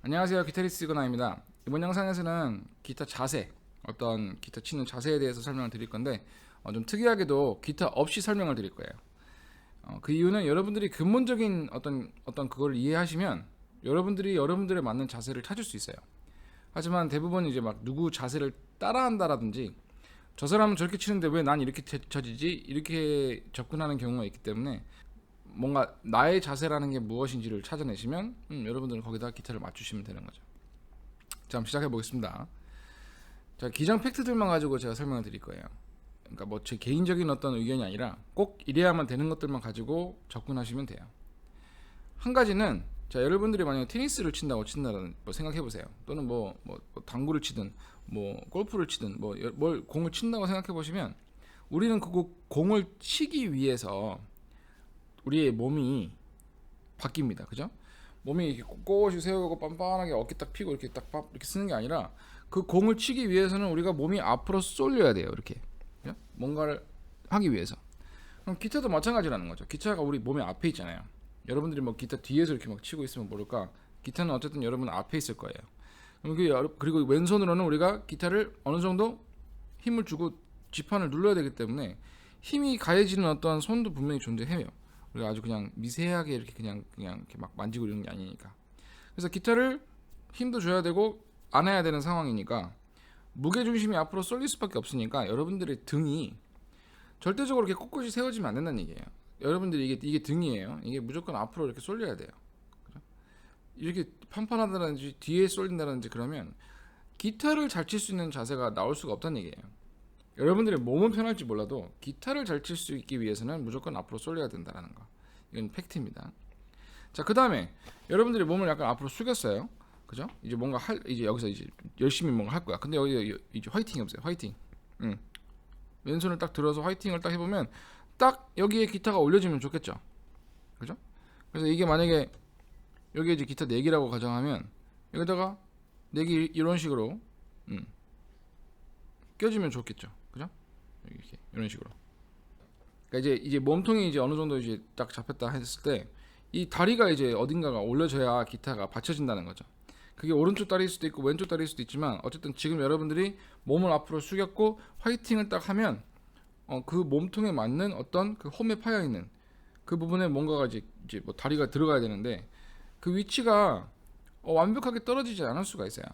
안녕하세요, 기타리스트 이건아입니다. 이번 영상에서는 기타 자세, 어떤 기타 치는 자세에 대해서 설명을 드릴 건데 좀 특이하게도 기타 없이 설명을 드릴 거예요. 그 이유는 여러분들이 근본적인 어떤 그걸 이해하시면 여러분들의 맞는 자세를 찾을 수 있어요. 하지만 대부분 이제 막 누구 자세를 따라한다라든지 저 사람은 저렇게 치는데 왜 난 이렇게 쳐지지? 이렇게 접근하는 경우가 있기 때문에 뭔가 나의 자세라는 게 무엇인지를 찾아내시면 여러분들은 거기다 기타를 맞추시면 되는 거죠. 자, 한번 시작해 보겠습니다. 자, 기존 팩트들만 가지고 제가 설명을 드릴 거예요. 그러니까 뭐 제 개인적인 어떤 의견이 아니라 꼭 이래야만 되는 것들만 가지고 접근하시면 돼요. 한 가지는, 자, 여러분들이 만약에 테니스를 친다는 뭐 생각해 보세요. 또는 뭐 당구를 치든 뭐 골프를 치든 뭘 공을 친다고 생각해 보시면 우리는 그 공을 치기 위해서 우리의 몸이 바뀝니다. 그죠? 몸이 이렇게 꼿꼿이 세우고 빤빤하게 어깨 딱 펴고 이렇게 딱 이렇게 쓰는 게 아니라 그 공을 치기 위해서는 우리가 몸이 앞으로 쏠려야 돼요. 이렇게. 그죠? 뭔가를 하기 위해서. 그럼 기타도 마찬가지라는 거죠. 기타가 우리 몸의 앞에 있잖아요. 여러분들이 뭐 기타 뒤에서 이렇게 막 치고 있으면 모를까? 기타는 어쨌든 여러분 앞에 있을 거예요. 그리고 왼손으로는 우리가 기타를 어느 정도 힘을 주고 지판을 눌러야 되기 때문에 힘이 가해지는 어떤 손도 분명히 존재해요. 우리가 아주 그냥 미세하게 이렇게 그냥 이렇게 막 만지고 이러는 게 아니니까. 그래서 기타를 힘도 줘야 되고 안아야 되는 상황이니까 무게 중심이 앞으로 쏠릴 수밖에 없으니까 여러분들의 등이 절대적으로 이렇게 꼿꼿이 세워지면 안 된다는 얘기예요. 여러분들이 이게 등이에요. 이게 무조건 앞으로 이렇게 쏠려야 돼요. 그죠? 이렇게 판판하다든지 뒤에 쏠린다든지 그러면 기타를 잘 칠 수 있는 자세가 나올 수가 없다는 얘기예요. 여러분들의 몸은 편할지 몰라도 기타를 잘 칠 수 있기 위해서는 무조건 앞으로 쏠려야 된다는 거. 이건 팩트입니다. 자, 그 다음에 여러분들이 몸을 약간 앞으로 숙였어요. 그죠? 이제 뭔가 이제 여기서 이제 열심히 뭔가 할 거야. 근데 여기 이제 화이팅이 없어요. 화이팅. 왼손을 딱 들어서 화이팅을 딱 해보면 딱 여기에 기타가 올려지면 좋겠죠. 그죠? 그래서 이게 만약에 여기 이제 기타 4개라고 가정하면 여기다가 4개 이런 식으로 껴주면 좋겠죠. 그죠? 이렇게 이런 식으로. 그러니까 이제 몸통이 이제 어느 정도 이제 딱 잡혔다 했을 때 이 다리가 이제 어딘가가 올려져야 기타가 받쳐진다는 거죠. 그게 오른쪽 다리일 수도 있고 왼쪽 다리일 수도 있지만 어쨌든 지금 여러분들이 몸을 앞으로 숙였고 화이팅을 딱 하면 그 몸통에 맞는 어떤 그 홈에 파여 있는 그 부분에 뭔가가 이제 뭐 다리가 들어가야 되는데 그 위치가 완벽하게 떨어지지 않을 수가 있어요.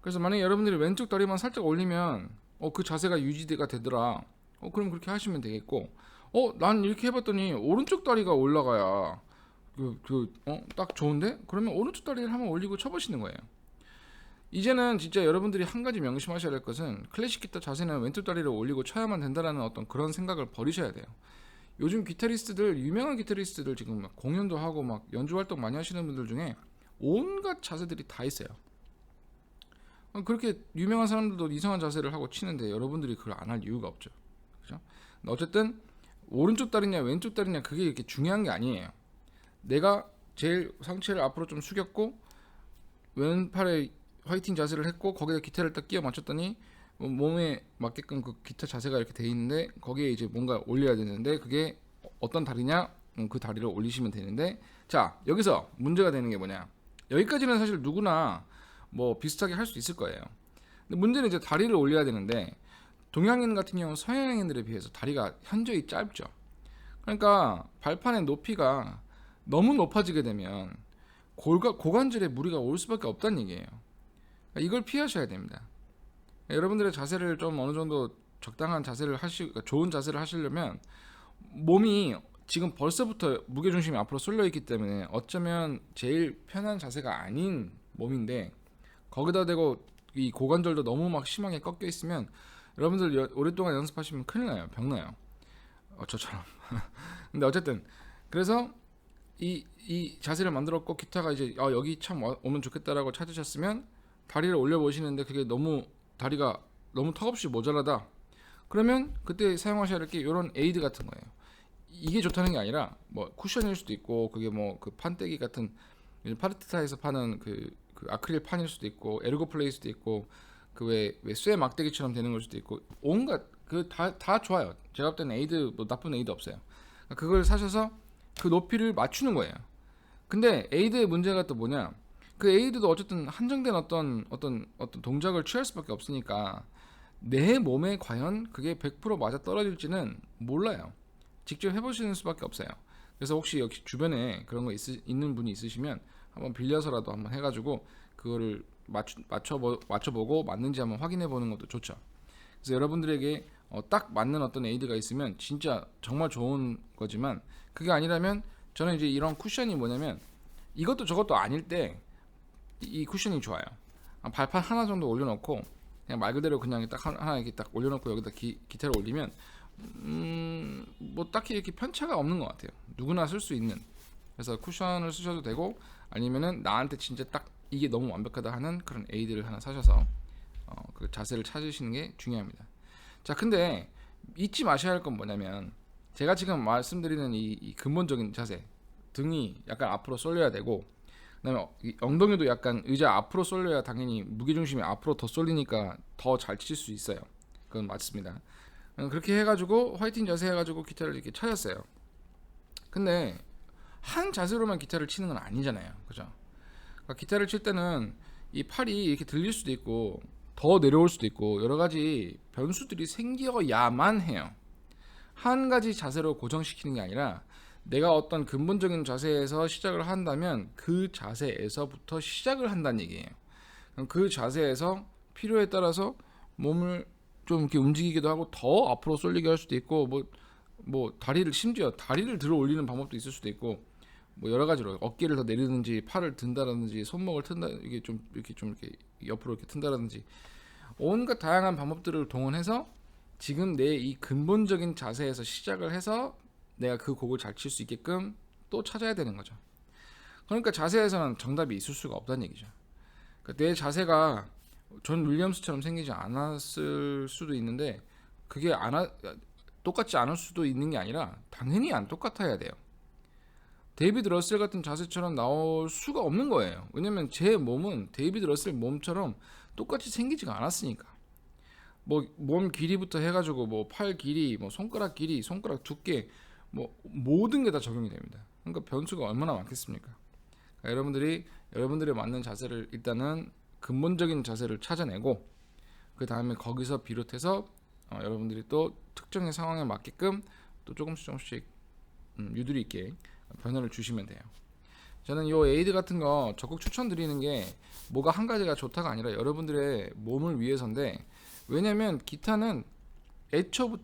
그래서 만약에 여러분들이 왼쪽 다리만 살짝 올리면 그 자세가 유지가 되더라. 그럼 그렇게 하시면 되겠고, 난 이렇게 해봤더니 오른쪽 다리가 올라가야 딱 좋은데? 그러면 오른쪽 다리를 한번 올리고 쳐보시는 거예요. 이제는 진짜 여러분들이 한 가지 명심하셔야 할 것은 클래식 기타 자세는 왼쪽 다리를 올리고 쳐야만 된다라는 어떤 그런 생각을 버리셔야 돼요. 요즘 기타리스트들, 유명한 기타리스트들 지금 막 공연도 하고 막 연주 활동 많이 하시는 분들 중에 온갖 자세들이 다 있어요. 그렇게 유명한 사람들도 이상한 자세를 하고 치는데 여러분들이 그걸 안 할 이유가 없죠. 그죠? 어쨌든 오른쪽 다리냐 왼쪽 다리냐 그게 이렇게 중요한 게 아니에요. 내가 제일 상체를 앞으로 좀 숙였고 왼팔에 화이팅 자세를 했고 거기에 기타를 딱 끼워 맞췄더니 몸에 맞게끔 그 기타 자세가 이렇게 돼 있는데 거기에 이제 뭔가 올려야 되는데 그게 어떤 다리냐? 그 다리를 올리시면 되는데, 자, 여기서 문제가 되는 게 뭐냐? 여기까지는 사실 누구나 뭐 비슷하게 할 수 있을 거예요. 근데 문제는 이제 다리를 올려야 되는데 동양인 같은 경우는 서양인들에 비해서 다리가 현저히 짧죠. 그러니까 발판의 높이가 너무 높아지게 되면 고관절에 무리가 올 수밖에 없다는 얘기예요. 그러니까 이걸 피하셔야 됩니다. 여러분들의 자세를 좀 어느 정도 적당한 자세를 그러니까 좋은 자세를 하시려면 몸이 지금 벌써부터 무게중심이 앞으로 쏠려 있기 때문에 어쩌면 제일 편한 자세가 아닌 몸인데 거기다 대고 이 고관절도 너무 막 심하게 꺾여 있으면 여러분들 오랫동안 연습하시면 큰일 나요. 병 나요. 저처럼. 근데 어쨌든 그래서 이 자세를 만들었고 기타가 이제 여기 참 오면 좋겠다라고 찾으셨으면 다리를 올려 보시는데 그게 다리가 너무 턱없이 모자라다. 그러면 그때 사용하셔야 할 게 이런 에이드 같은 거예요. 이게 좋다는 게 아니라 뭐 쿠션일 수도 있고 그게 뭐 그 판때기 같은 파르티타에서 파는 그 아크릴 판일 수도 있고 에르고 플레이일 수도 있고 그 쇠 막대기처럼 되는 걸 수도 있고 온갖 그 다 좋아요. 제가 볼 때는 에이드 뭐 나쁜 에이드 없어요. 그걸 사셔서 그 높이를 맞추는 거예요. 근데 에이드의 문제가 또 뭐냐? 그 에이드도 어쨌든 한정된 어떤 동작을 취할 수밖에 없으니까 내 몸에 과연 그게 100% 맞아 떨어질지는 몰라요. 직접 해보시는 수밖에 없어요. 그래서 혹시 여기 주변에 그런 거 있는 분이 있으시면 한번 빌려서라도 한번 해가지고 그거를 맞춰보고 맞는지 한번 확인해 보는 것도 좋죠. 그래서 여러분들에게 딱 맞는 어떤 에이드가 있으면 진짜 정말 좋은 거지만, 그게 아니라면 저는 이제 이런 쿠션이 뭐냐면 이것도 저것도 아닐 때 이 쿠션이 좋아요. 발판 하나 정도 올려놓고 그냥 말 그대로 그냥 딱 하나 이렇게 딱 올려놓고 여기다 기타를 올리면 뭐 딱히 이렇게 편차가 없는 것 같아요. 누구나 쓸 수 있는. 그래서 쿠션을 쓰셔도 되고, 아니면은 나한테 진짜 딱 이게 너무 완벽하다 하는 그런 에이드를 하나 사셔서 그 자세를 찾으시는 게 중요합니다. 자, 근데 잊지 마셔야 할 건 뭐냐면, 제가 지금 말씀드리는 이 근본적인 자세, 등이 약간 앞으로 쏠려야 되고, 그다음에 엉덩이도 약간 의자 앞으로 쏠려야 당연히 무게중심이 앞으로 더 쏠리니까 더 잘 칠 수 있어요. 그건 맞습니다. 그렇게 해가지고 화이팅 자세 해가지고 기타를 이렇게 찾았어요. 근데 한 자세로만 기타를 치는 건 아니잖아요, 그죠? 그러니까 기타를 칠 때는 이 팔이 이렇게 들릴 수도 있고 더 내려올 수도 있고 여러 가지 변수들이 생겨야만 해요. 한 가지 자세로 고정시키는 게 아니라 내가 어떤 근본적인 자세에서 시작을 한다면 그 자세에서부터 시작을 한다는 얘기예요. 그럼 그 자세에서 필요에 따라서 몸을 좀 이렇게 움직이기도 하고 더 앞으로 쏠리게 할 수도 있고, 뭐 다리를, 심지어 다리를 들어 올리는 방법도 있을 수도 있고, 뭐 여러 가지로 어깨를 더 내리든지 팔을 든다든지 손목을 튼다, 이게 좀 이렇게 옆으로 이렇게 튼다든지 온갖 다양한 방법들을 동원해서 지금 내 이 근본적인 자세에서 시작을 해서 내가 그 곡을 잘 칠 수 있게끔 또 찾아야 되는 거죠. 그러니까 자세에서는 정답이 있을 수가 없다는 얘기죠. 그러니까 내 자세가 존 윌리엄스처럼 생기지 않았을 수도 있는데, 그게 똑같지 않을 수도 있는 게 아니라 당연히 안 똑같아야 돼요. 데이비드 러셀 같은 자세처럼 나올 수가 없는 거예요. 왜냐면 제 몸은 데이비드 러셀 몸처럼 똑같이 생기지가 않았으니까. 뭐 몸 길이부터 해가지고 뭐 팔 길이, 뭐 손가락 길이, 손가락 두께, 뭐 모든 게 다 적용이 됩니다. 그러니까 변수가 얼마나 많겠습니까? 그러니까 여러분들이 맞는 자세를 일단은 근본적인 자세를 찾아내고, 그 다음에 거기서 비롯해서 여러분들이 또 특정의 상황에 맞게끔 또 조금씩 유두리 있게 변화를 주시면 돼요. 저는 이 에이드 같은 거 적극 추천드리는 게 뭐가 한 가지가 좋다가 아니라 여러분들의 몸을 위해서인데, 왜냐면 기타는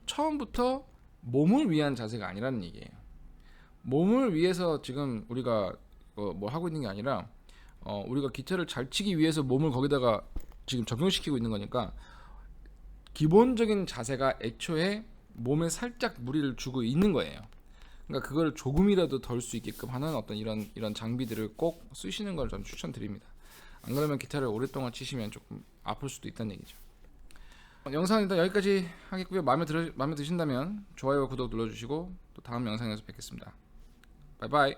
처음부터 몸을 위한 자세가 아니라는 얘기예요. 몸을 위해서 지금 우리가 뭐 하고 있는 게 아니라 우리가 기타를 잘 치기 위해서 몸을 거기다가 지금 적용시키고 있는 거니까, 기본적인 자세가 애초에 몸에 살짝 무리를 주고 있는 거예요. 그러니까 그걸 조금이라도 덜 수 있게끔 하는 어떤 이런 장비들을 꼭 쓰시는 걸 저는 추천드립니다. 안 그러면 기타를 오랫동안 치시면 조금 아플 수도 있다는 얘기죠. 영상은 일단 여기까지 하겠고요. 마음에 드신다면 좋아요와 구독 눌러주시고 또 다음 영상에서 뵙겠습니다. 바이바이.